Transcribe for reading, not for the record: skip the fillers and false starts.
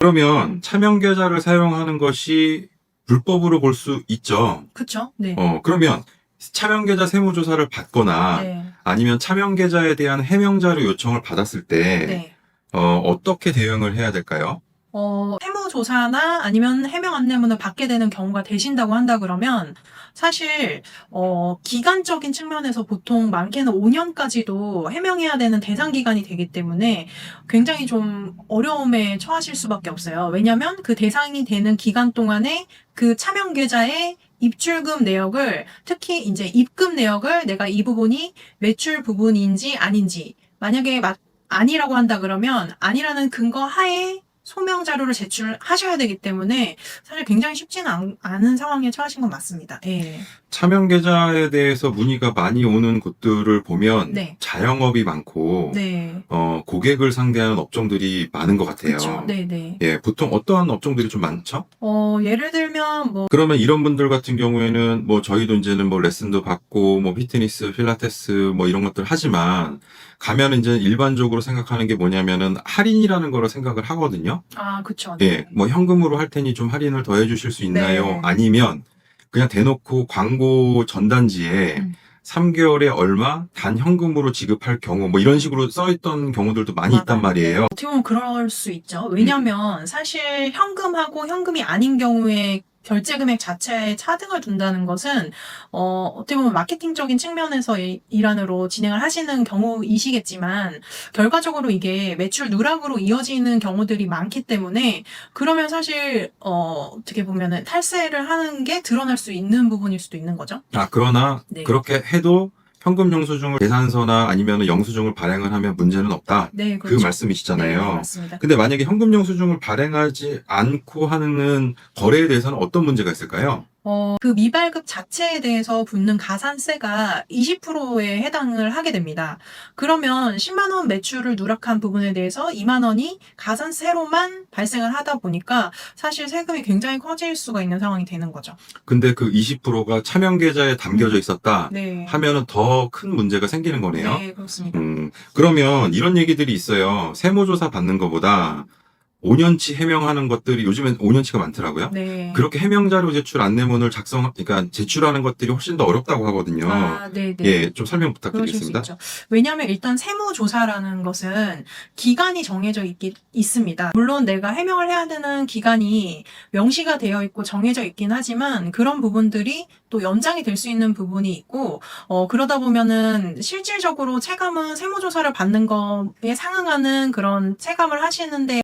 그러면 차명 계좌를 사용하는 것이 불법으로 볼 수 있죠. 그쵸? 네. 그러면 차명 계좌 세무조사를 받거나 네. 아니면 차명 계좌에 대한 해명 자료 요청을 받았을 때 네. 어떻게 대응을 해야 될까요? 세무조사나 아니면 해명 안내문을 받게 되는 경우가 되신다고 한다 그러면 사실 기간적인 측면에서 보통 많게는 5년까지도 해명해야 되는 대상 기간이 되기 때문에 굉장히 좀 어려움에 처하실 수밖에 없어요. 왜냐하면 그 대상이 되는 기간 동안에 그 차명 계좌의 입출금 내역을, 특히 이제 입금 내역을 내가 이 부분이 매출 부분인지 아닌지, 만약에 아니라고 한다 그러면 아니라는 근거 하에 소명 자료를 제출하셔야 되기 때문에 사실 굉장히 쉽지는 않은 상황에 처하신 건 맞습니다. 예. 차명 계좌에 대해서 문의가 많이 오는 곳들을 보면 네. 자영업이 많고 네. 고객을 상대하는 업종들이 많은 것 같아요. 그렇죠. 네네. 예, 보통 어떠한 업종들이 좀 많죠? 예를 들면 뭐 그러면 이런 분들 같은 경우에는 뭐 저희도 이제는 뭐 레슨도 받고 뭐 피트니스, 필라테스 뭐 이런 것들 하지만 가면 이제 일반적으로 생각하는 게 뭐냐면은 할인이라는 거를 생각을 하거든요. 그쵸. 예, 뭐 현금으로 할 테니 좀 할인을 더 해주실 수 있나요? 네. 아니면 그냥 대놓고 광고 전단지에 3개월에 얼마 단 현금으로 지급할 경우 뭐 이런 식으로 써있던 경우들도 많이 있단 맞아요. 네. 말이에요. 어떻게 보면 그럴 수 있죠. 왜냐면 사실 현금하고 현금이 아닌 경우에 결제 금액 자체에 차등을 둔다는 것은 어떻게 보면 마케팅적인 측면에서 일환으로 진행을 하시는 경우이시겠지만 결과적으로 이게 매출 누락으로 이어지는 경우들이 많기 때문에 그러면 사실 어떻게 보면은 탈세를 하는 게 드러날 수 있는 부분일 수도 있는 거죠. 그러나 네. 그렇게 해도 현금 영수증을 계산서나 아니면 영수증을 발행을 하면 문제는 없다. 네, 그 그렇죠. 말씀이시잖아요. 네, 맞습니다. 근데 만약에 현금 영수증을 발행하지 않고 하는 거래에 대해서는 어떤 문제가 있을까요? 그 미발급 자체에 대해서 붙는 가산세가 20%에 해당을 하게 됩니다. 그러면 10만 원 매출을 누락한 부분에 대해서 2만 원이 가산세로만 발생을 하다 보니까 사실 세금이 굉장히 커질 수가 있는 상황이 되는 거죠. 근데 그 20%가 차명 계좌에 담겨져 있었다 네. 하면은 더 큰 문제가 생기는 거네요. 네, 그렇습니다. 그러면 이런 얘기들이 있어요. 세무조사 받는 것보다 5년치 해명하는 것들이 요즘엔 5년치가 많더라고요. 네. 그렇게 해명자료 제출 안내문을 그러니까 제출하는 것들이 훨씬 더 어렵다고 하거든요. 네네. 예, 좀 설명 그러실 수 부탁드리겠습니다. 있죠. 왜냐하면 일단 세무조사라는 것은 기간이 정해져 있습니다. 물론 내가 해명을 해야 되는 기간이 명시가 되어 있고 정해져 있긴 하지만 그런 부분들이 또 연장이 될 수 있는 부분이 있고 그러다 보면은 실질적으로 체감은 세무조사를 받는 거에 상응하는 그런 체감을 하시는데